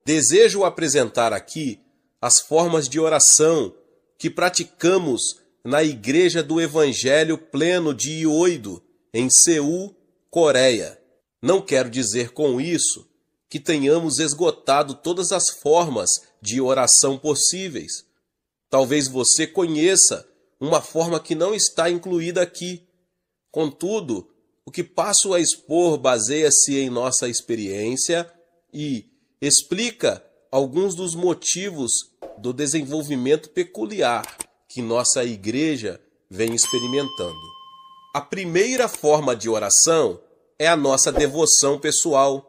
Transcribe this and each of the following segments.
Desejo apresentar aqui as formas de oração que praticamos na Igreja do Evangelho Pleno de Ioido, em Seul, Coreia. Não quero dizer com isso que tenhamos esgotado todas as formas de oração possíveis. Talvez você conheça uma forma que não está incluída aqui. Contudo, o que passo a expor baseia-se em nossa experiência e explica alguns dos motivos do desenvolvimento peculiar que nossa igreja vem experimentando. A primeira forma de oração é a nossa devoção pessoal.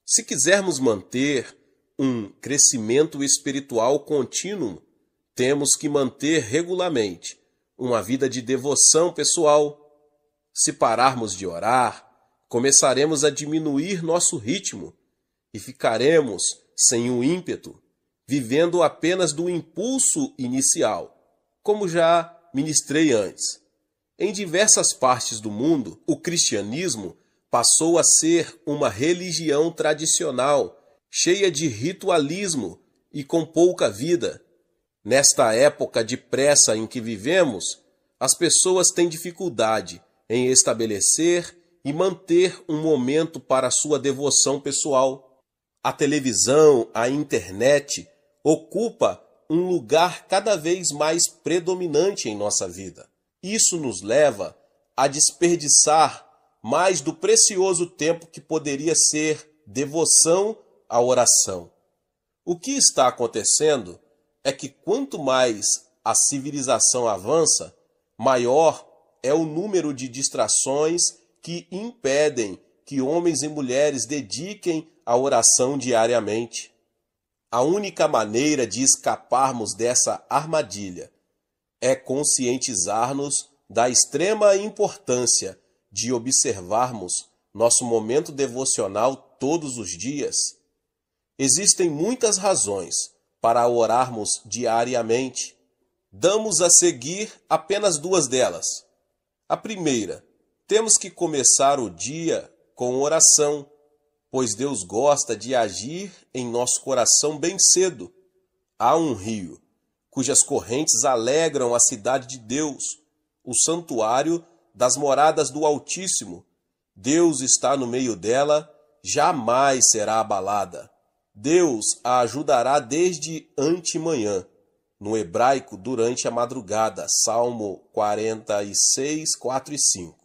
Se quisermos manter um crescimento espiritual contínuo, temos que manter regularmente uma vida de devoção pessoal. Se pararmos de orar, começaremos a diminuir nosso ritmo e ficaremos sem o ímpeto, vivendo apenas do impulso inicial, como já ministrei antes. Em diversas partes do mundo, o cristianismo passou a ser uma religião tradicional, cheia de ritualismo e com pouca vida. Nesta época de pressa em que vivemos, as pessoas têm dificuldade em estabelecer e manter um momento para sua devoção pessoal. A televisão, a internet, ocupa um lugar cada vez mais predominante em nossa vida. Isso nos leva a desperdiçar mais do precioso tempo que poderia ser devoção à oração. O que está acontecendo é que quanto mais a civilização avança, maior é o número de distrações que impedem que homens e mulheres dediquem à oração diariamente. A única maneira de escaparmos dessa armadilha é conscientizar-nos da extrema importância de observarmos nosso momento devocional todos os dias. Existem muitas razões para orarmos diariamente. Damos a seguir apenas duas delas. A primeira, temos que começar o dia com oração, pois Deus gosta de agir em nosso coração bem cedo. Há um rio, cujas correntes alegram a cidade de Deus, o santuário das moradas do Altíssimo. Deus está no meio dela, jamais será abalada. Deus a ajudará desde antemanhã, no hebraico durante a madrugada, Salmo 46, 4 e 5.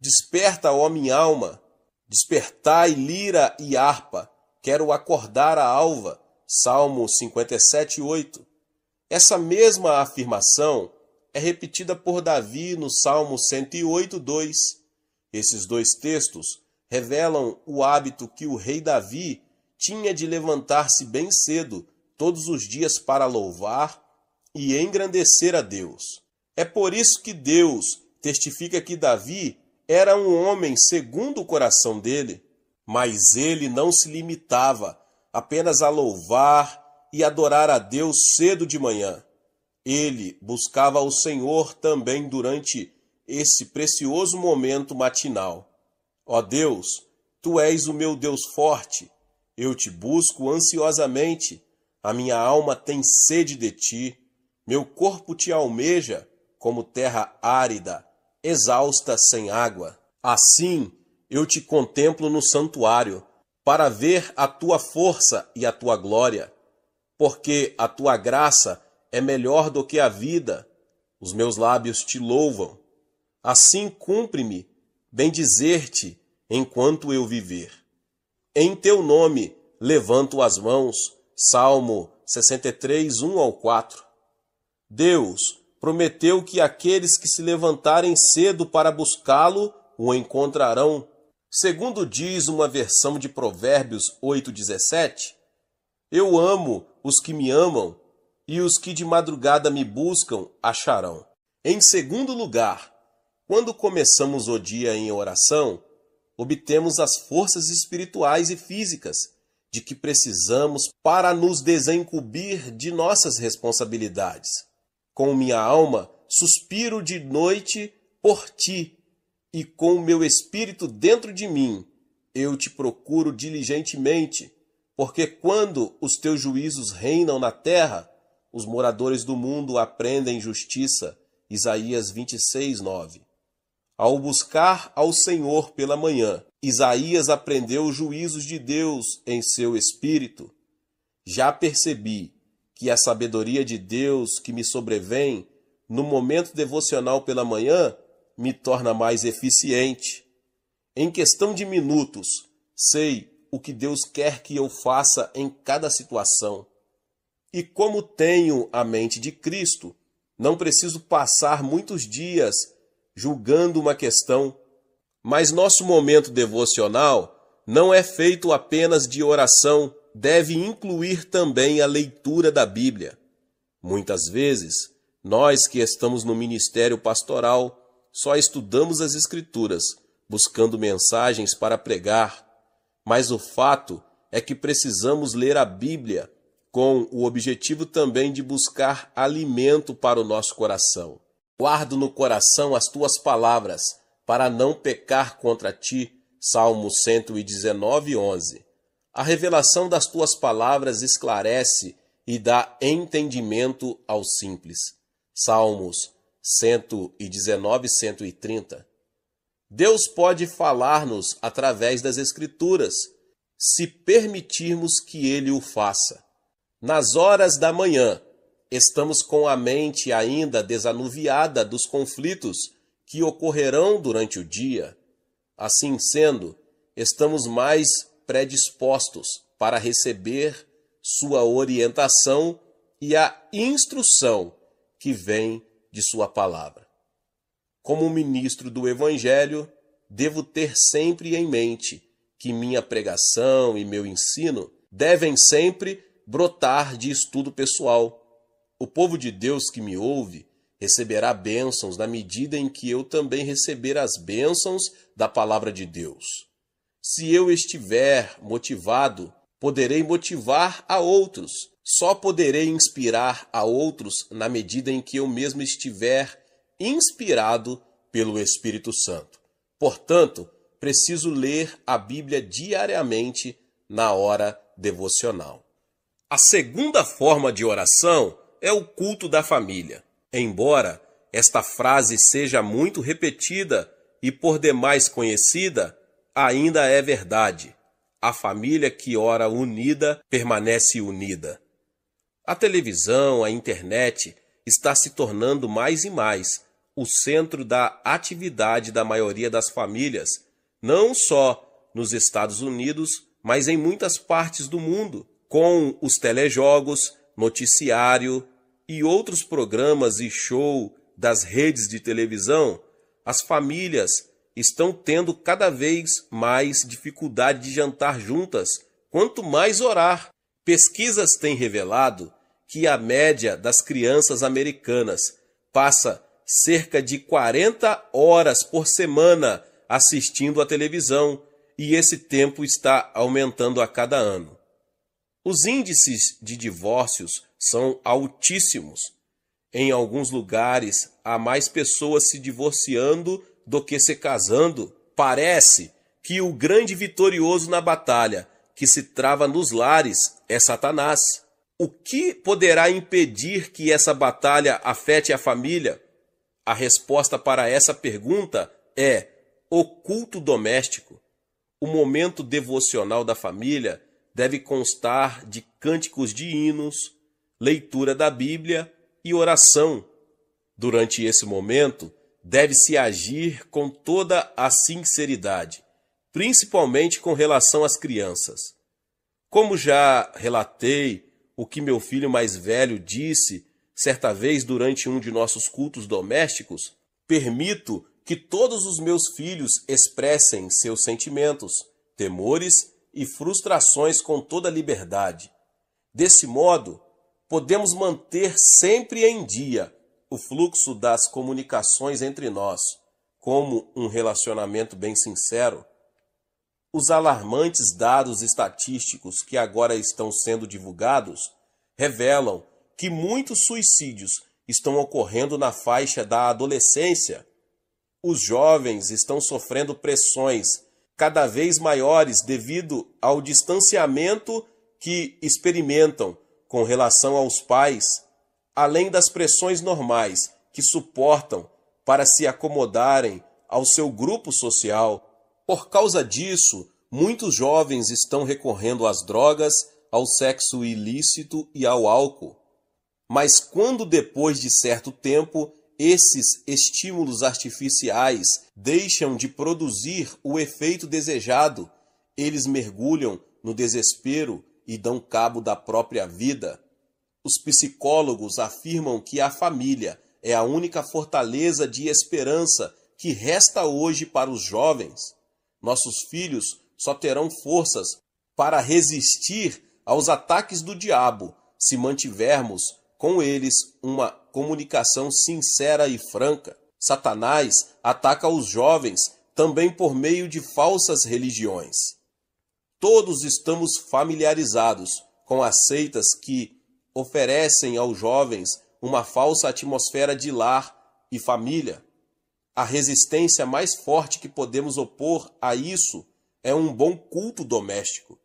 Desperta, ó minha alma, despertai lira e harpa, quero acordar a alva, Salmo 57, 8. Essa mesma afirmação é repetida por Davi no Salmo 108, 2. Esses dois textos revelam o hábito que o rei Davi tinha de levantar-se bem cedo, todos os dias, para louvar e engrandecer a Deus. É por isso que Deus testifica que Davi era um homem segundo o coração dele, mas ele não se limitava apenas a louvar e adorar a Deus cedo de manhã. Ele buscava o Senhor também durante esse precioso momento matinal. Ó Deus, Tu és o meu Deus forte, eu te busco ansiosamente, a minha alma tem sede de Ti, meu corpo Te almeja como terra árida, exausta sem água. Assim eu Te contemplo no santuário, para ver a Tua força e a Tua glória, porque a Tua graça é melhor do que a vida, os meus lábios Te louvam. Assim cumpre-me bendizer-Te enquanto eu viver. Em Teu nome levanto as mãos, Salmo 63, 1 ao 4. Deus prometeu que aqueles que se levantarem cedo para buscá-lo o encontrarão. Segundo diz uma versão de Provérbios 8:17, eu amo os que me amam, e os que de madrugada me buscam acharão. Em segundo lugar, quando começamos o dia em oração, obtemos as forças espirituais e físicas de que precisamos para nos desincumbir de nossas responsabilidades. Com minha alma, suspiro de noite por Ti, e com o meu espírito dentro de mim, eu Te procuro diligentemente. Porque quando os teus juízos reinam na terra, os moradores do mundo aprendem justiça. Isaías 26, 9. Ao buscar ao Senhor pela manhã, Isaías aprendeu os juízos de Deus em seu espírito. Já percebi que a sabedoria de Deus que me sobrevém no momento devocional pela manhã me torna mais eficiente. Em questão de minutos, sei o que Deus quer que eu faça em cada situação. E como tenho a mente de Cristo, não preciso passar muitos dias julgando uma questão. Mas nosso momento devocional não é feito apenas de oração, deve incluir também a leitura da Bíblia. Muitas vezes, nós que estamos no ministério pastoral, só estudamos as Escrituras, buscando mensagens para pregar. Mas o fato é que precisamos ler a Bíblia com o objetivo também de buscar alimento para o nosso coração. Guardo no coração as tuas palavras, para não pecar contra ti. Salmo 119, 11. A revelação das tuas palavras esclarece e dá entendimento aos simples. Salmos 119, 130. Deus pode falar-nos através das Escrituras, se permitirmos que Ele o faça. Nas horas da manhã, estamos com a mente ainda desanuviada dos conflitos que ocorrerão durante o dia. Assim sendo, estamos mais predispostos para receber sua orientação e a instrução que vem de sua palavra. Como ministro do Evangelho, devo ter sempre em mente que minha pregação e meu ensino devem sempre brotar de estudo pessoal. O povo de Deus que me ouve receberá bênçãos na medida em que eu também receber as bênçãos da palavra de Deus. Se eu estiver motivado, poderei motivar a outros. Só poderei inspirar a outros na medida em que eu mesmo estiver inspirado pelo Espírito Santo. Portanto, preciso ler a Bíblia diariamente na hora devocional. A segunda forma de oração é o culto da família. Embora esta frase seja muito repetida e por demais conhecida, ainda é verdade. A família que ora unida permanece unida. A televisão, a internet está se tornando mais e mais o centro da atividade da maioria das famílias, não só nos Estados Unidos, mas em muitas partes do mundo, com os telejogos, noticiário e outros programas e show das redes de televisão. As famílias estão tendo cada vez mais dificuldade de jantar juntas, quanto mais orar. Pesquisas têm revelado que a média das crianças americanas passa cerca de 40 horas por semana assistindo à televisão, e esse tempo está aumentando a cada ano. Os índices de divórcios são altíssimos. Em alguns lugares, há mais pessoas se divorciando do que se casando. Parece que o grande vitorioso na batalha que se trava nos lares é Satanás. O que poderá impedir que essa batalha afete a família? A resposta para essa pergunta é o culto doméstico. O momento devocional da família deve constar de cânticos de hinos, leitura da Bíblia e oração. Durante esse momento, deve-se agir com toda a sinceridade, principalmente com relação às crianças. Como já relatei o que meu filho mais velho disse certa vez durante um de nossos cultos domésticos, permito que todos os meus filhos expressem seus sentimentos, temores e frustrações com toda liberdade. Desse modo, podemos manter sempre em dia o fluxo das comunicações entre nós, como um relacionamento bem sincero. Os alarmantes dados estatísticos que agora estão sendo divulgados revelam que muitos suicídios estão ocorrendo na faixa da adolescência. Os jovens estão sofrendo pressões cada vez maiores devido ao distanciamento que experimentam com relação aos pais, além das pressões normais que suportam para se acomodarem ao seu grupo social. Por causa disso, muitos jovens estão recorrendo às drogas, ao sexo ilícito e ao álcool. Mas quando depois de certo tempo esses estímulos artificiais deixam de produzir o efeito desejado, eles mergulham no desespero e dão cabo da própria vida. Os psicólogos afirmam que a família é a única fortaleza de esperança que resta hoje para os jovens. Nossos filhos só terão forças para resistir aos ataques do diabo se mantivermos com eles uma comunicação sincera e franca. Satanás ataca os jovens também por meio de falsas religiões. Todos estamos familiarizados com as seitas que oferecem aos jovens uma falsa atmosfera de lar e família. A resistência mais forte que podemos opor a isso é um bom culto doméstico.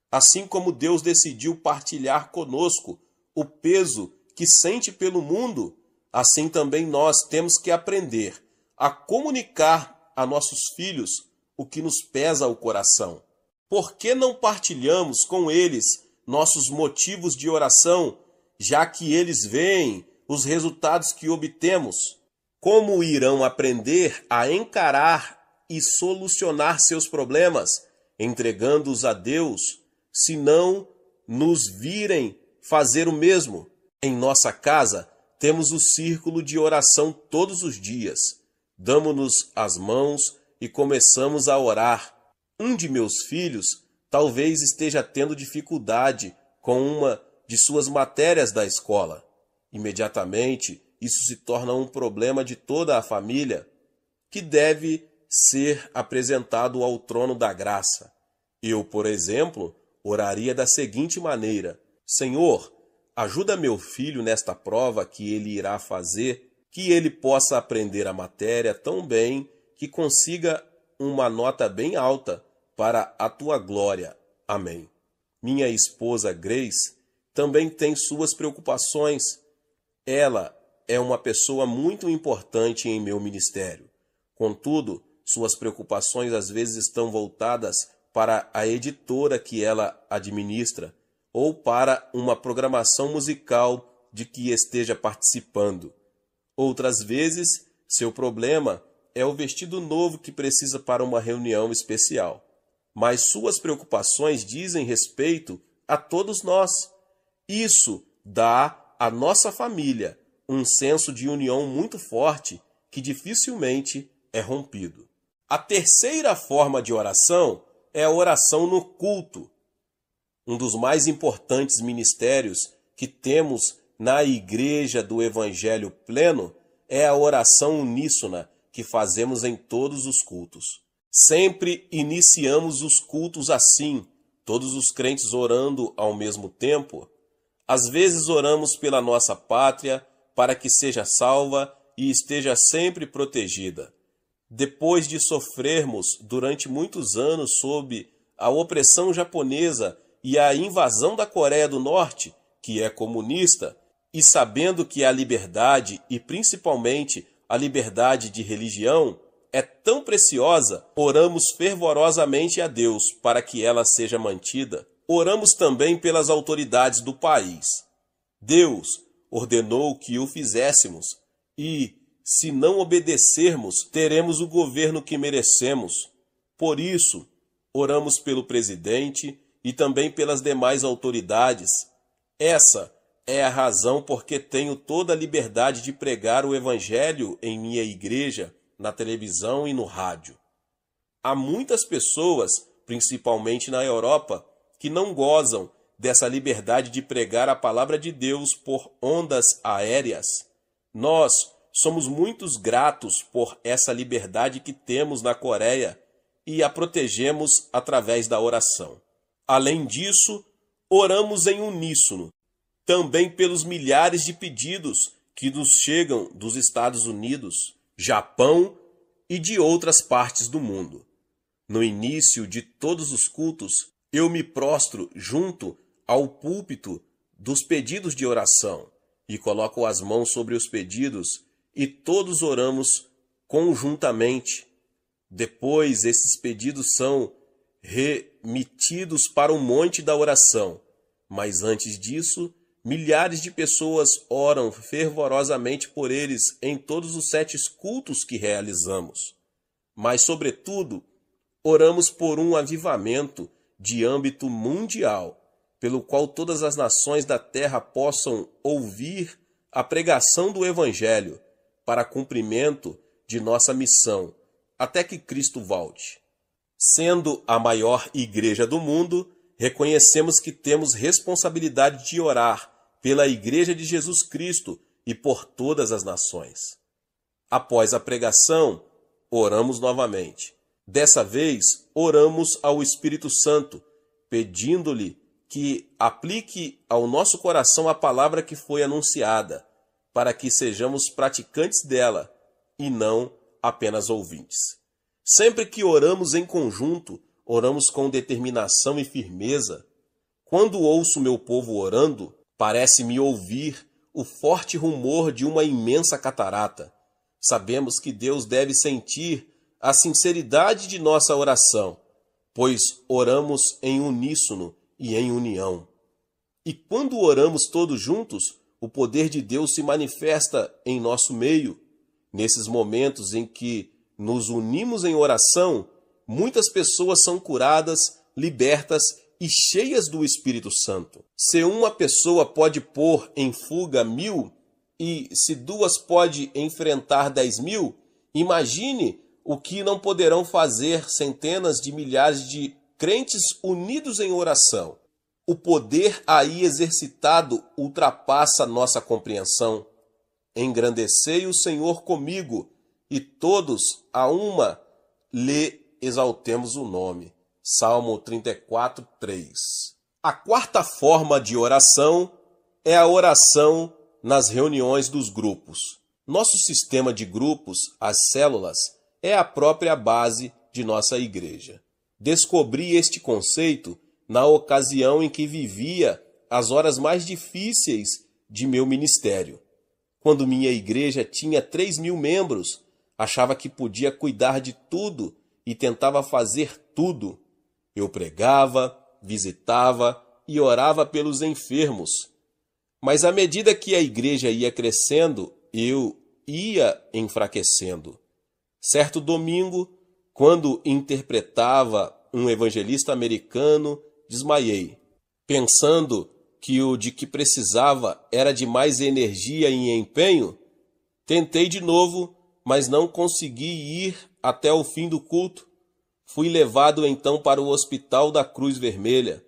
Assim como Deus decidiu partilhar conosco o peso que sente pelo mundo, assim também nós temos que aprender a comunicar a nossos filhos o que nos pesa o coração. Por que não partilhamos com eles nossos motivos de oração, já que eles veem os resultados que obtemos? Como irão aprender a encarar e solucionar seus problemas, entregando-os a Deus, se não nos virem fazer o mesmo? Em nossa casa, temos o círculo de oração todos os dias. Damos-nos as mãos e começamos a orar. Um de meus filhos talvez esteja tendo dificuldade com uma de suas matérias da escola. Imediatamente, isso se torna um problema de toda a família, que deve ser apresentado ao trono da graça. Eu, por exemplo, oraria da seguinte maneira: Senhor, ajuda meu filho nesta prova que ele irá fazer, que ele possa aprender a matéria tão bem que consiga uma nota bem alta para a tua glória. Amém. Minha esposa Grace também tem suas preocupações. Ela é uma pessoa muito importante em meu ministério. Contudo, suas preocupações às vezes estão voltadas para a editora que ela administra, ou para uma programação musical de que esteja participando. Outras vezes, seu problema é o vestido novo que precisa para uma reunião especial. Mas suas preocupações dizem respeito a todos nós. Isso dá à nossa família um senso de união muito forte que dificilmente é rompido. A terceira forma de oração é a oração no culto. Um dos mais importantes ministérios que temos na Igreja do Evangelho Pleno é a oração uníssona que fazemos em todos os cultos. Sempre iniciamos os cultos assim, todos os crentes orando ao mesmo tempo. Às vezes oramos pela nossa pátria, para que seja salva e esteja sempre protegida. Depois de sofrermos durante muitos anos sob a opressão japonesa e a invasão da Coreia do Norte, que é comunista, e sabendo que a liberdade, e principalmente a liberdade de religião, é tão preciosa, oramos fervorosamente a Deus para que ela seja mantida. Oramos também pelas autoridades do país. Deus ordenou que o fizéssemos, e, se não obedecermos, teremos o governo que merecemos. Por isso, oramos pelo presidente e também pelas demais autoridades. Essa é a razão porque tenho toda a liberdade de pregar o Evangelho em minha igreja, na televisão e no rádio. Há muitas pessoas, principalmente na Europa, que não gozam dessa liberdade de pregar a palavra de Deus por ondas aéreas. Nós somos muito gratos por essa liberdade que temos na Coreia e a protegemos através da oração. Além disso, oramos em uníssono, também pelos milhares de pedidos que nos chegam dos Estados Unidos, Japão e de outras partes do mundo. No início de todos os cultos, eu me prostro junto ao púlpito dos pedidos de oração e coloco as mãos sobre os pedidos e todos oramos conjuntamente. Depois, esses pedidos são remetidos para o monte da oração. Mas antes disso, milhares de pessoas oram fervorosamente por eles em todos os 7 cultos que realizamos. Mas, sobretudo, oramos por um avivamento de âmbito mundial, pelo qual todas as nações da terra possam ouvir a pregação do Evangelho para cumprimento de nossa missão, até que Cristo volte. Sendo a maior igreja do mundo, reconhecemos que temos responsabilidade de orar pela Igreja de Jesus Cristo e por todas as nações. Após a pregação, oramos novamente. Dessa vez, oramos ao Espírito Santo, pedindo-lhe que aplique ao nosso coração a palavra que foi anunciada, para que sejamos praticantes dela e não apenas ouvintes. Sempre que oramos em conjunto, oramos com determinação e firmeza. Quando ouço meu povo orando, parece-me ouvir o forte rumor de uma imensa catarata. Sabemos que Deus deve sentir a sinceridade de nossa oração, pois oramos em uníssono e em união. E quando oramos todos juntos, o poder de Deus se manifesta em nosso meio. Nesses momentos em que nos unimos em oração, muitas pessoas são curadas, libertas e cheias do Espírito Santo. Se uma pessoa pode pôr em fuga 1000 e se 2 pode enfrentar 10.000, imagine o que não poderão fazer centenas de milhares de crentes unidos em oração. O poder aí exercitado ultrapassa nossa compreensão. Engrandecei o Senhor comigo, e todos a uma lhe exaltemos o nome. Salmo 34, 3. A quarta forma de oração é a oração nas reuniões dos grupos. Nosso sistema de grupos, as células, é a própria base de nossa igreja. Descobri este conceito na ocasião em que vivia as horas mais difíceis de meu ministério. Quando minha igreja tinha 3.000 membros, achava que podia cuidar de tudo e tentava fazer tudo. Eu pregava, visitava e orava pelos enfermos. Mas à medida que a igreja ia crescendo, eu ia enfraquecendo. Certo domingo, quando interpretava um evangelista americano, desmaiei, pensando que o de que precisava era de mais energia e empenho. Tentei de novo, mas não consegui ir até o fim do culto. Fui levado então para o Hospital da Cruz Vermelha.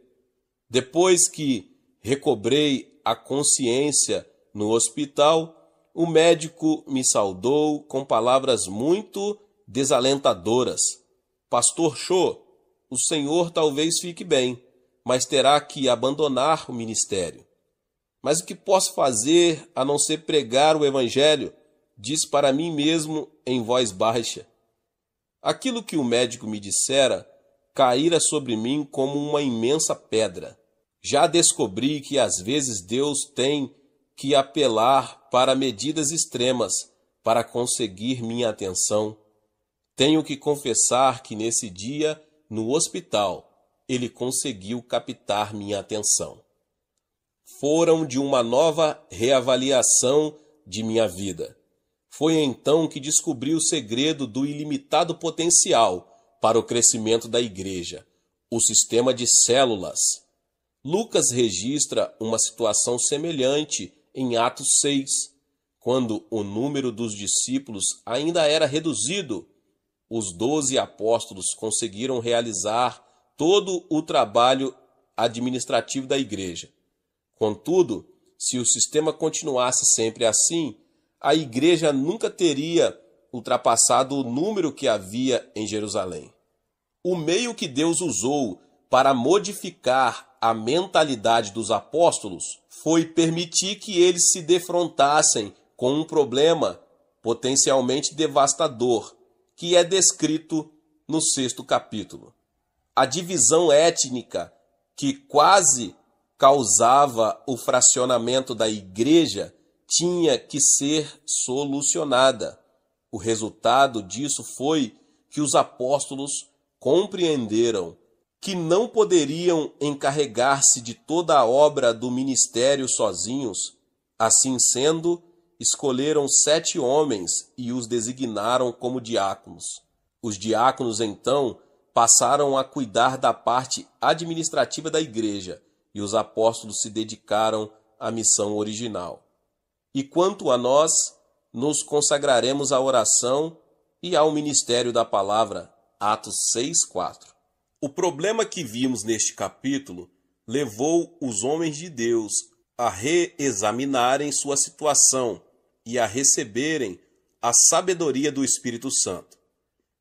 Depois que recobrei a consciência no hospital, o médico me saudou com palavras muito desalentadoras. Pastor Cho, o senhor talvez fique bem, mas terá que abandonar o ministério. Mas o que posso fazer a não ser pregar o evangelho? Disse para mim mesmo em voz baixa. Aquilo que o médico me dissera caíra sobre mim como uma imensa pedra. Já descobri que às vezes Deus tem que apelar para medidas extremas para conseguir minha atenção. Tenho que confessar que nesse dia, no hospital, ele conseguiu captar minha atenção. Foram de uma nova reavaliação de minha vida. Foi então que descobri o segredo do ilimitado potencial para o crescimento da igreja, o sistema de células. Lucas registra uma situação semelhante em Atos 6, quando o número dos discípulos ainda era reduzido. Os 12 apóstolos conseguiram realizar todo o trabalho administrativo da igreja. Contudo, se o sistema continuasse sempre assim, a igreja nunca teria ultrapassado o número que havia em Jerusalém. O meio que Deus usou para modificar a mentalidade dos apóstolos foi permitir que eles se defrontassem com um problema potencialmente devastador, que é descrito no 6º capítulo. A divisão étnica que quase causava o fracionamento da igreja tinha que ser solucionada. O resultado disso foi que os apóstolos compreenderam que não poderiam encarregar-se de toda a obra do ministério sozinhos. Assim sendo, escolheram 7 homens e os designaram como diáconos. Os diáconos, então, passaram a cuidar da parte administrativa da igreja e os apóstolos se dedicaram à missão original. E quanto a nós, nos consagraremos à oração e ao ministério da palavra. Atos 6:4. O problema que vimos neste capítulo levou os homens de Deus a reexaminarem sua situação e a receberem a sabedoria do Espírito Santo.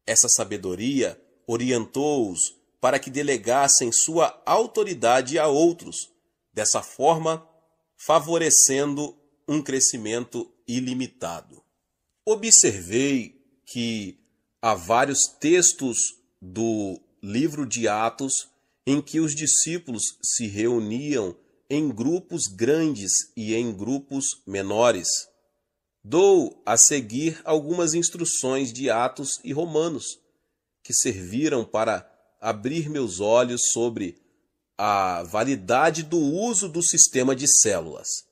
Essa sabedoria orientou-os para que delegassem sua autoridade a outros, dessa forma favorecendo um crescimento ilimitado. Observei que há vários textos do livro de Atos em que os discípulos se reuniam em grupos grandes e em grupos menores. Dou a seguir algumas instruções de Atos e Romanos, que serviram para abrir meus olhos sobre a validade do uso do sistema de células.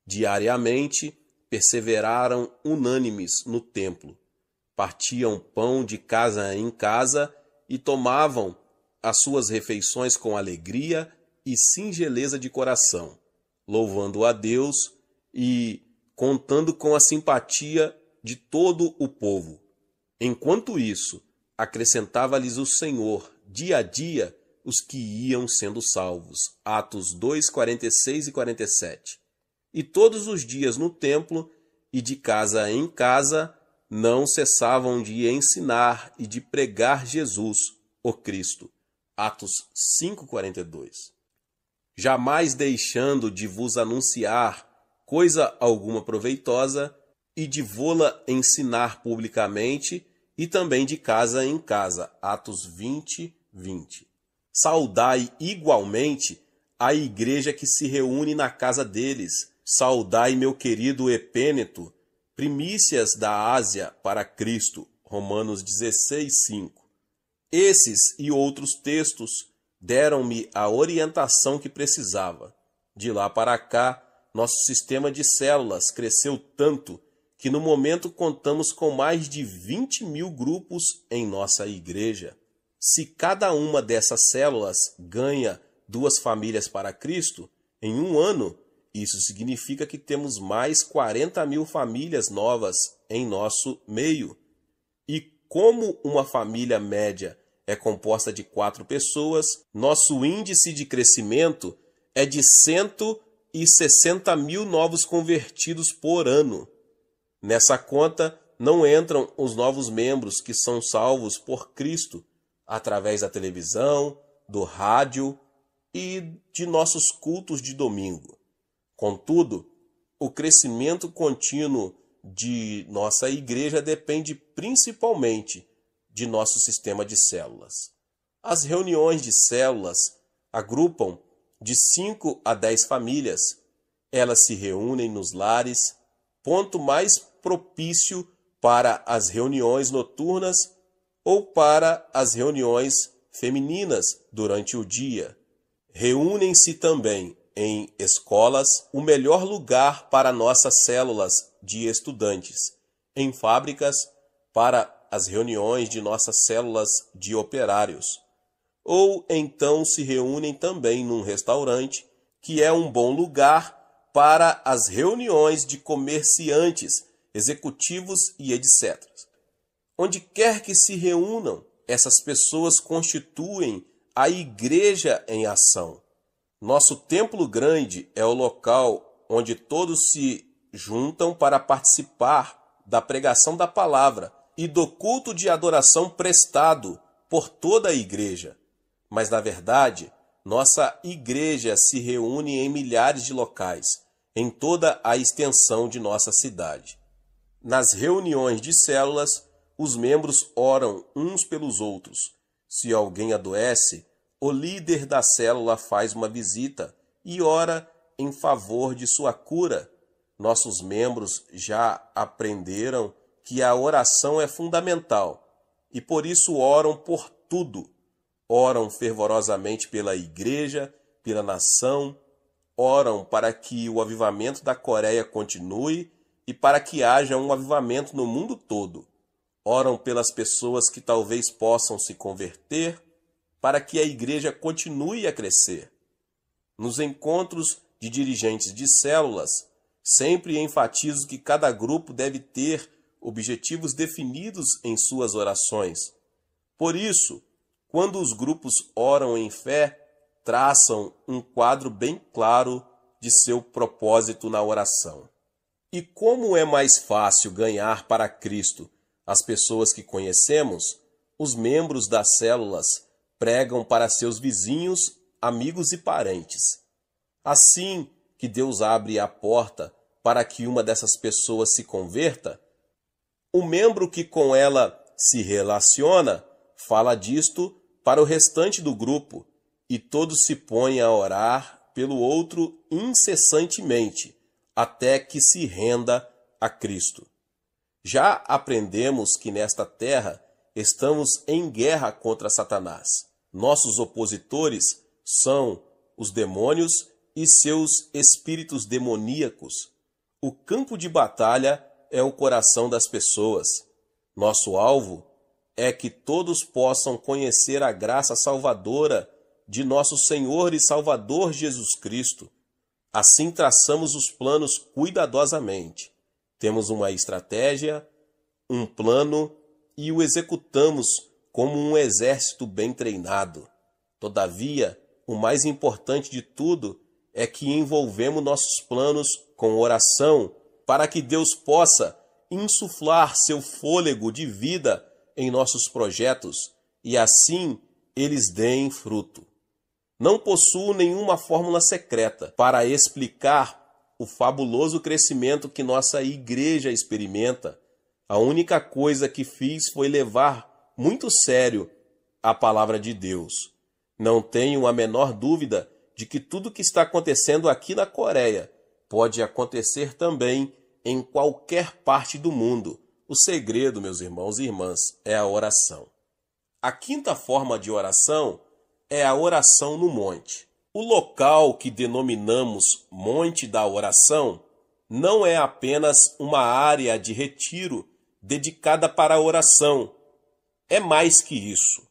Diariamente, perseveraram unânimes no templo, partiam pão de casa em casa e tomavam as suas refeições com alegria e singeleza de coração, louvando a Deus e contando com a simpatia de todo o povo. Enquanto isso, acrescentava-lhes o Senhor, dia a dia, os que iam sendo salvos. Atos 2, 46 e 47. E todos os dias no templo e de casa em casa não cessavam de ensinar e de pregar Jesus, o Cristo. Atos 5:42. Jamais deixando de vos anunciar coisa alguma proveitosa e de vô-la ensinar publicamente e também de casa em casa. Atos 20:20. Saudai igualmente a igreja que se reúne na casa deles. Saudai meu querido Epêneto, primícias da Ásia para Cristo. Romanos 16:5. Esses e outros textos deram-me a orientação que precisava. De lá para cá, nosso sistema de células cresceu tanto que no momento contamos com mais de 20.000 grupos em nossa igreja. Se cada uma dessas células ganha 2 famílias para Cristo, em um ano, isso significa que temos mais 40.000 famílias novas em nosso meio. E como uma família média é composta de 4 pessoas, nosso índice de crescimento é de 160.000 novos convertidos por ano. Nessa conta não entram os novos membros que são salvos por Cristo através da televisão, do rádio e de nossos cultos de domingo. Contudo, o crescimento contínuo de nossa igreja depende principalmente de nosso sistema de células. As reuniões de células agrupam de 5 a 10 famílias. Elas se reúnem nos lares, ponto mais propício para as reuniões noturnas ou para as reuniões femininas durante o dia. Reúnem-se também em escolas, o melhor lugar para nossas células de estudantes, em fábricas, para as reuniões de nossas células de operários. Ou então se reúnem também num restaurante, que é um bom lugar para as reuniões de comerciantes, executivos e etc. Onde quer que se reúnam, essas pessoas constituem a igreja em ação. Nosso templo grande é o local onde todos se juntam para participar da pregação da palavra e do culto de adoração prestado por toda a igreja. Mas, na verdade, nossa igreja se reúne em milhares de locais, em toda a extensão de nossa cidade. Nas reuniões de células, os membros oram uns pelos outros. Se alguém adoece, o líder da célula faz uma visita e ora em favor de sua cura. Nossos membros já aprenderam que a oração é fundamental e por isso oram por tudo. Oram fervorosamente pela igreja, pela nação, oram para que o avivamento da Coreia continue e para que haja um avivamento no mundo todo. Oram pelas pessoas que talvez possam se converter, para que a igreja continue a crescer. Nos encontros de dirigentes de células, sempre enfatizo que cada grupo deve ter objetivos definidos em suas orações. Por isso, quando os grupos oram em fé, traçam um quadro bem claro de seu propósito na oração. E como é mais fácil ganhar para Cristo as pessoas que conhecemos, os membros das células pregam para seus vizinhos, amigos e parentes. Assim que Deus abre a porta para que uma dessas pessoas se converta, o membro que com ela se relaciona fala disto para o restante do grupo e todos se põem a orar pelo outro incessantemente, até que se renda a Cristo. Já aprendemos que nesta terra estamos em guerra contra Satanás. Nossos opositores são os demônios e seus espíritos demoníacos. O campo de batalha é o coração das pessoas. Nosso alvo é que todos possam conhecer a graça salvadora de nosso Senhor e Salvador Jesus Cristo. Assim traçamos os planos cuidadosamente. Temos uma estratégia, um plano e o executamos como um exército bem treinado. Todavia, o mais importante de tudo é que envolvemos nossos planos com oração para que Deus possa insuflar seu fôlego de vida em nossos projetos e assim eles deem fruto. Não possuo nenhuma fórmula secreta para explicar o fabuloso crescimento que nossa igreja experimenta. A única coisa que fiz foi levar muito sério a palavra de Deus. Não tenho a menor dúvida de que tudo que está acontecendo aqui na Coreia pode acontecer também em qualquer parte do mundo. O segredo, meus irmãos e irmãs, é a oração. A quinta forma de oração é a oração no monte. O local que denominamos Monte da Oração não é apenas uma área de retiro dedicada para a oração. É mais que isso.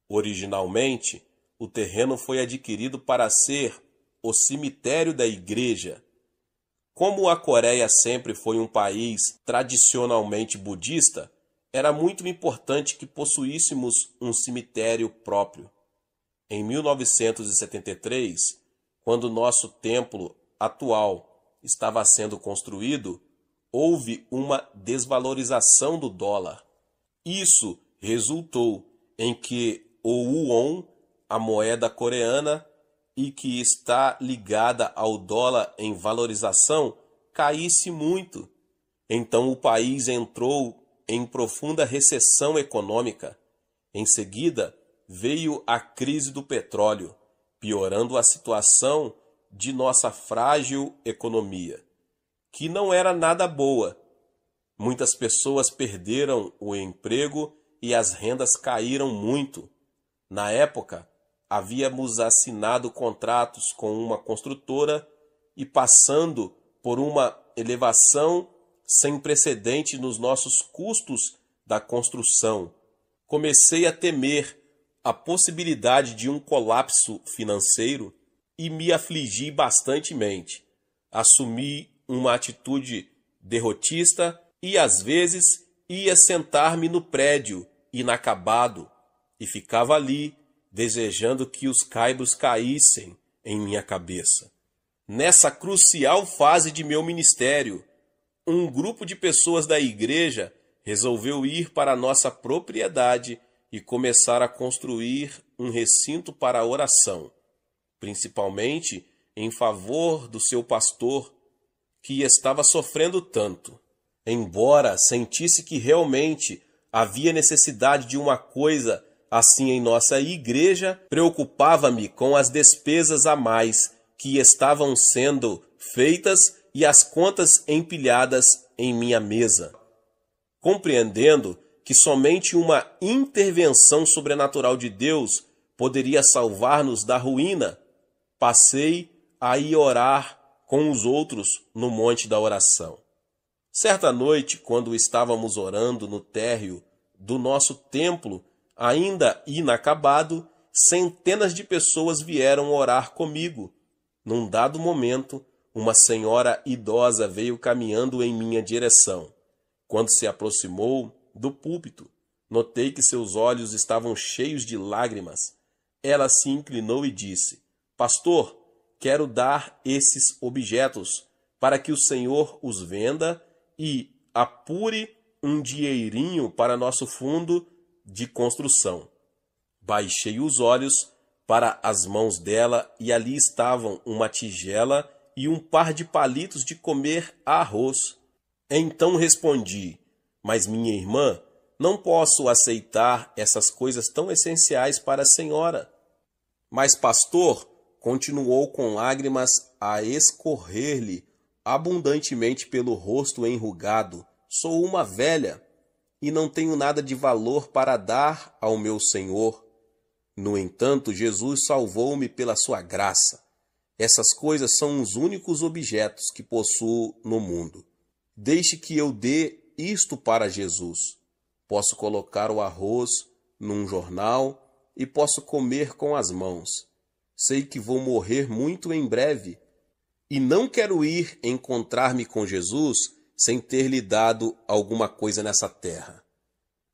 Originalmente, o terreno foi adquirido para ser o cemitério da igreja. Como a Coreia sempre foi um país tradicionalmente budista, era muito importante que possuíssemos um cemitério próprio. Em 1973, quando nosso templo atual estava sendo construído, houve uma desvalorização do dólar. Isso resultou em que o won, a moeda coreana, e que está ligada ao dólar em valorização, caísse muito. Então o país entrou em profunda recessão econômica. Em seguida, veio a crise do petróleo, piorando a situação de nossa frágil economia, que não era nada boa. Muitas pessoas perderam o emprego e as rendas caíram muito. Na época, havíamos assinado contratos com uma construtora e passando por uma elevação sem precedente nos nossos custos da construção. Comecei a temer a possibilidade de um colapso financeiro e me afligi bastantemente. Assumi uma atitude derrotista e, às vezes, ia sentar-me no prédio inacabado e ficava ali, desejando que os caibros caíssem em minha cabeça. Nessa crucial fase de meu ministério, um grupo de pessoas da igreja resolveu ir para a nossa propriedade e começar a construir um recinto para a oração, principalmente em favor do seu pastor, que estava sofrendo tanto. Embora sentisse que realmente havia necessidade de uma coisa assim em nossa igreja, preocupava-me com as despesas a mais que estavam sendo feitas e as contas empilhadas em minha mesa. Compreendendo que somente uma intervenção sobrenatural de Deus poderia salvar-nos da ruína, passei a ir orar com os outros no monte da oração. Certa noite, quando estávamos orando no térreo do nosso templo, ainda inacabado, centenas de pessoas vieram orar comigo. Num dado momento, uma senhora idosa veio caminhando em minha direção. Quando se aproximou do púlpito, notei que seus olhos estavam cheios de lágrimas. Ela se inclinou e disse: Pastor, quero dar esses objetos para que o Senhor os venda e apure um dinheirinho para nosso fundo de construção. Baixei os olhos para as mãos dela e ali estavam uma tigela e um par de palitos de comer arroz. Então respondi: Mas minha irmã, não posso aceitar essas coisas tão essenciais para a senhora. Mas pastor, continuou com lágrimas a escorrer-lhe abundantemente pelo rosto enrugado, sou uma velha e não tenho nada de valor para dar ao meu Senhor. No entanto, Jesus salvou-me pela sua graça. Essas coisas são os únicos objetos que possuo no mundo. Deixe que eu dê isto para Jesus. Posso colocar o arroz num jornal e posso comer com as mãos. Sei que vou morrer muito em breve e não quero ir encontrar-me com Jesus sem ter lhe dado alguma coisa nessa terra.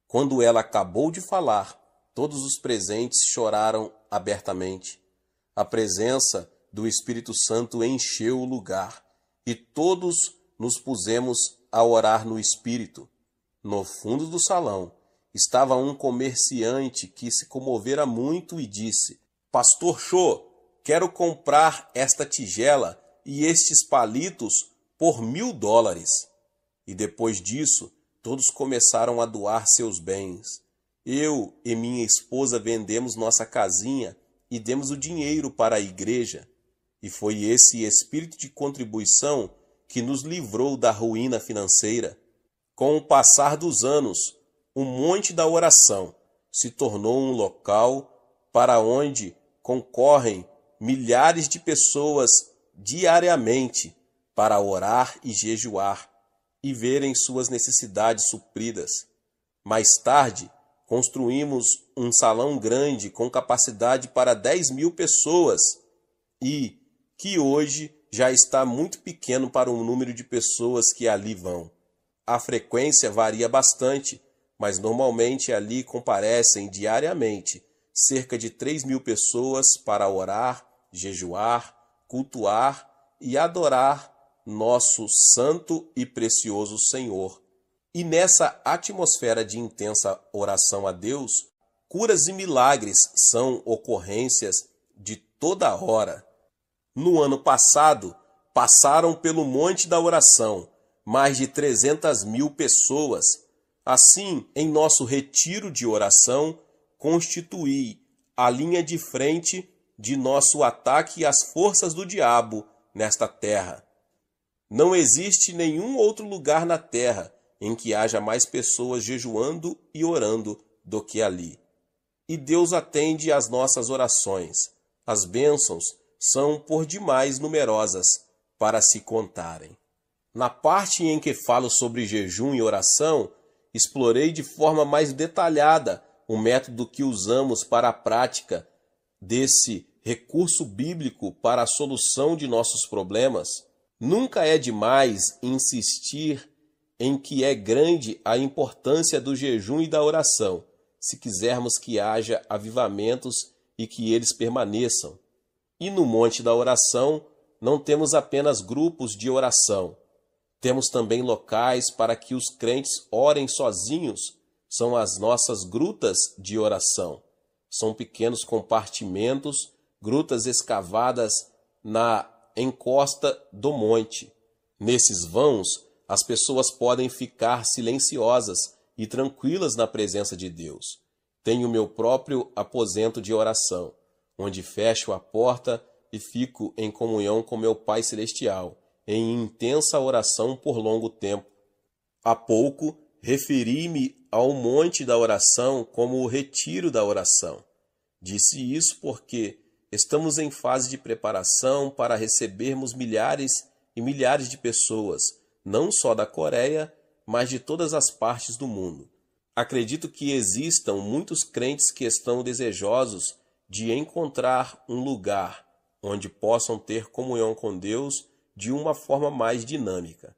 Quando ela acabou de falar, todos os presentes choraram abertamente. A presença do Espírito Santo encheu o lugar e todos nos pusemos a orar no Espírito. No fundo do salão estava um comerciante que se comovera muito e disse: Pastor Cho, quero comprar esta tigela e estes palitos por $1.000. E depois disso, todos começaram a doar seus bens. Eu e minha esposa vendemos nossa casinha e demos o dinheiro para a igreja. E foi esse espírito de contribuição que nos livrou da ruína financeira. Com o passar dos anos, o Monte da Oração se tornou um local para onde concorrem milhares de pessoas diariamente para orar e jejuar e verem suas necessidades supridas. Mais tarde, construímos um salão grande com capacidade para 10.000 pessoas e que hoje já está muito pequeno para o número de pessoas que ali vão. A frequência varia bastante, mas normalmente ali comparecem diariamente cerca de 3.000 pessoas para orar, jejuar, cultuar e adorar nosso santo e precioso Senhor. E nessa atmosfera de intensa oração a Deus, curas e milagres são ocorrências de toda hora. No ano passado, passaram pelo Monte da Oração mais de 300.000 pessoas. Assim, em nosso retiro de oração, constituí a linha de frente de nosso ataque às forças do diabo nesta terra. Não existe nenhum outro lugar na terra em que haja mais pessoas jejuando e orando do que ali. E Deus atende às nossas orações. As bênçãos são por demais numerosas para se contarem. Na parte em que falo sobre jejum e oração, explorei de forma mais detalhada o método que usamos para a prática desse recurso bíblico para a solução de nossos problemas. Nunca é demais insistir em que é grande a importância do jejum e da oração, se quisermos que haja avivamentos e que eles permaneçam. E no Monte da Oração não temos apenas grupos de oração, temos também locais para que os crentes orem sozinhos. São as nossas grutas de oração. São pequenos compartimentos, grutas escavadas na encosta do monte. Nesses vãos, as pessoas podem ficar silenciosas e tranquilas na presença de Deus. Tenho meu próprio aposento de oração, onde fecho a porta e fico em comunhão com meu Pai Celestial, em intensa oração por longo tempo. Há pouco, referi-me ao monte da oração como o retiro da oração. Disse isso porque estamos em fase de preparação para recebermos milhares e milhares de pessoas, não só da Coreia, mas de todas as partes do mundo. Acredito que existam muitos crentes que estão desejosos de encontrar um lugar onde possam ter comunhão com Deus de uma forma mais dinâmica.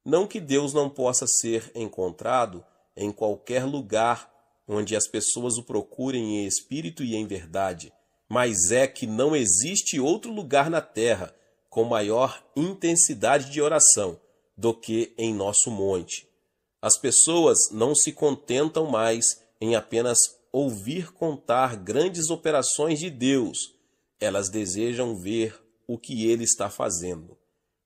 Não que Deus não possa ser encontrado em qualquer lugar onde as pessoas o procurem em espírito e em verdade, mas é que não existe outro lugar na terra com maior intensidade de oração do que em nosso monte. As pessoas não se contentam mais em apenas ouvir contar grandes operações de Deus. Elas desejam ver o que Ele está fazendo.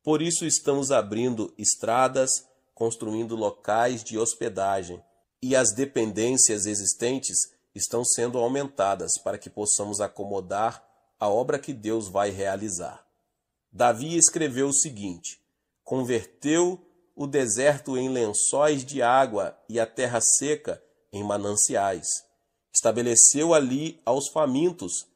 Por isso estamos abrindo estradas, construindo locais de hospedagem, e as dependências existentes estão sendo aumentadas para que possamos acomodar a obra que Deus vai realizar. Davi escreveu o seguinte: converteu o deserto em lençóis de água e a terra seca em mananciais. Estabeleceu ali aos famintos,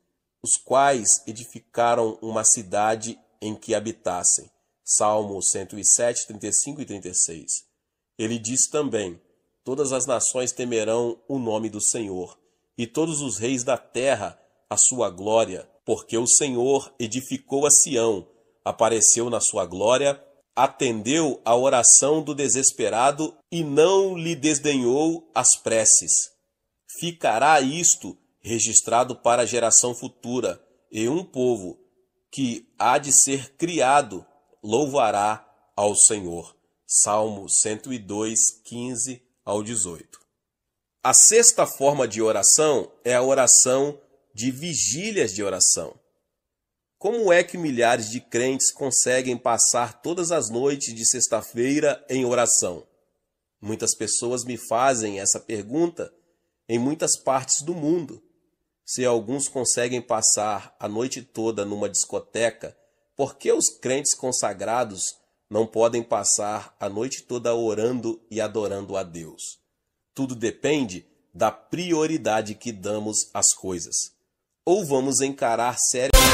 os quais edificaram uma cidade em que habitassem. Salmo 107, 35 e 36. Ele diz também: todas as nações temerão o nome do Senhor, e todos os reis da terra a sua glória, porque o Senhor edificou a Sião, apareceu na sua glória, atendeu à oração do desesperado e não lhe desdenhou as preces. Ficará isto registrado para a geração futura, e um povo que há de ser criado louvará ao Senhor. Salmo 102, 15 ao 18. A sexta forma de oração é a oração de vigílias de oração. Como é que milhares de crentes conseguem passar todas as noites de sexta-feira em oração? Muitas pessoas me fazem essa pergunta em muitas partes do mundo. Se alguns conseguem passar a noite toda numa discoteca, por que os crentes consagrados não podem passar a noite toda orando e adorando a Deus? Tudo depende da prioridade que damos às coisas. Ou vamos encarar seriamente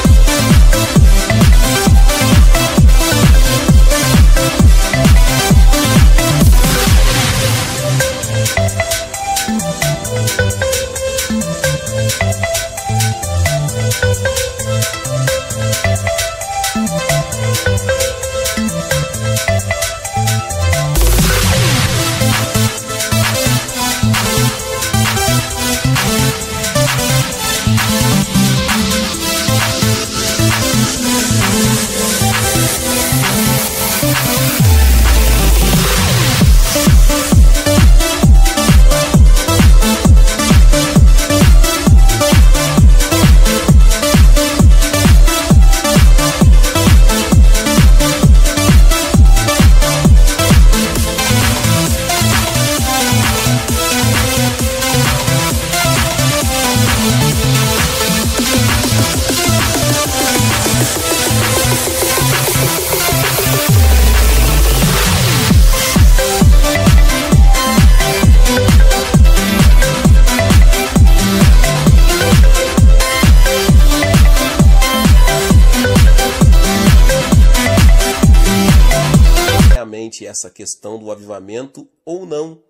essa questão do avivamento ou não.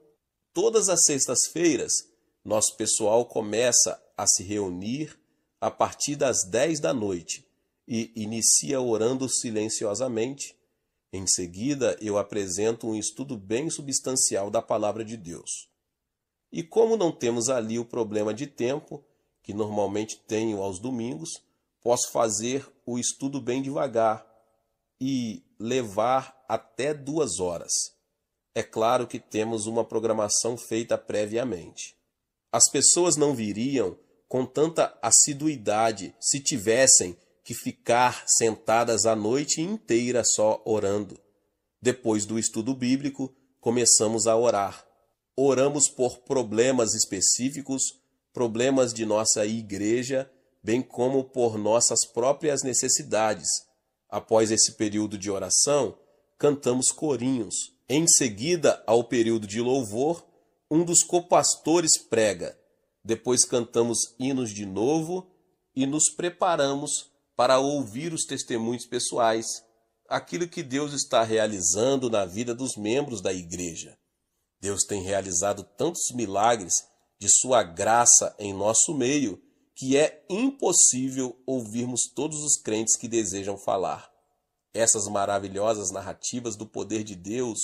Todas as sextas-feiras, nosso pessoal começa a se reunir a partir das 10 da noite e inicia orando silenciosamente. Em seguida, eu apresento um estudo bem substancial da Palavra de Deus. E como não temos ali o problema de tempo, que normalmente tenho aos domingos, posso fazer o estudo bem devagar e levar até 2 horas. É claro que temos uma programação feita previamente. As pessoas não viriam com tanta assiduidade se tivessem que ficar sentadas a noite inteira só orando. Depois do estudo bíblico, começamos a orar. Oramos por problemas específicos, problemas de nossa igreja, bem como por nossas próprias necessidades. Após esse período de oração, cantamos corinhos. Em seguida, ao período de louvor, um dos copastores prega. Depois cantamos hinos de novo e nos preparamos para ouvir os testemunhos pessoais, aquilo que Deus está realizando na vida dos membros da igreja. Deus tem realizado tantos milagres de sua graça em nosso meio que é impossível ouvirmos todos os crentes que desejam falar. Essas maravilhosas narrativas do poder de Deus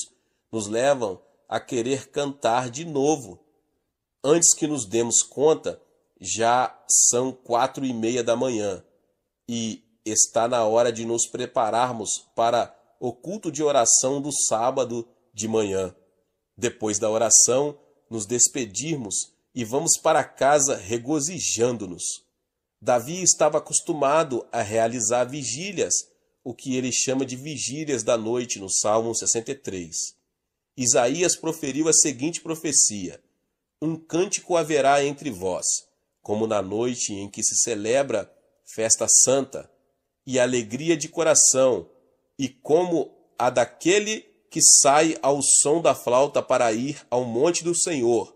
nos levam a querer cantar de novo. Antes que nos demos conta, já são 4:30 da manhã e está na hora de nos prepararmos para o culto de oração do sábado de manhã. Depois da oração, nos despedirmos e vamos para casa regozijando-nos. Davi estava acostumado a realizar vigílias, o que ele chama de vigílias da noite no Salmo 63. Isaías proferiu a seguinte profecia: um cântico haverá entre vós, como na noite em que se celebra festa santa, e alegria de coração, e como a daquele que sai ao som da flauta para ir ao monte do Senhor,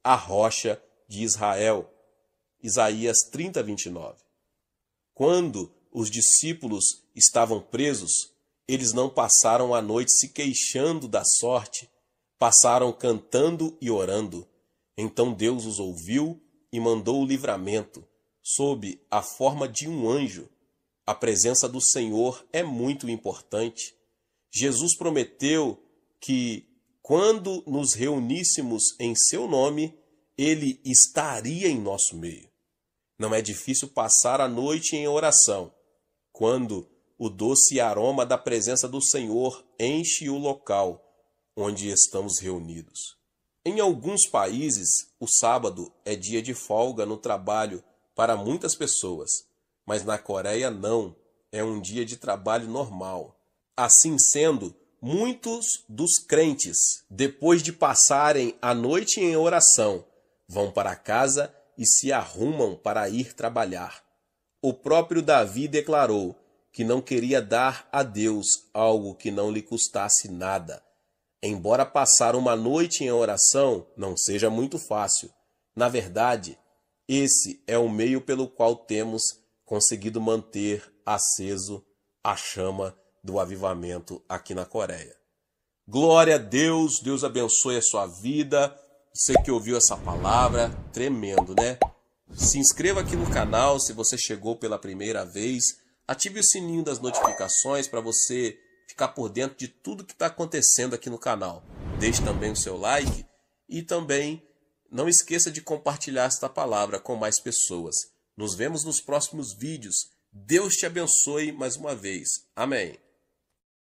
a rocha de Israel. Isaías 30:29. Quando os discípulos estavam presos, eles não passaram a noite se queixando da sorte, passaram cantando e orando. Então Deus os ouviu e mandou o livramento, sob a forma de um anjo. A presença do Senhor é muito importante. Jesus prometeu que, quando nos reuníssemos em seu nome, ele estaria em nosso meio. Não é difícil passar a noite em oração, quando o doce aroma da presença do Senhor enche o local onde estamos reunidos. Em alguns países, o sábado é dia de folga no trabalho para muitas pessoas, mas na Coreia não, é um dia de trabalho normal. Assim sendo, muitos dos crentes, depois de passarem a noite em oração, vão para casa e se arrumam para ir trabalhar. O próprio Davi declarou que não queria dar a Deus algo que não lhe custasse nada. Embora passar uma noite em oração não seja muito fácil, na verdade, esse é o meio pelo qual temos conseguido manter aceso a chama do avivamento aqui na Coreia. Glória a Deus, Deus abençoe a sua vida. Você que ouviu essa palavra, tremendo, né? Se inscreva aqui no canal se você chegou pela primeira vez. Ative o sininho das notificações para você ficar por dentro de tudo que está acontecendo aqui no canal. Deixe também o seu like e também não esqueça de compartilhar esta palavra com mais pessoas. Nos vemos nos próximos vídeos. Deus te abençoe mais uma vez. Amém.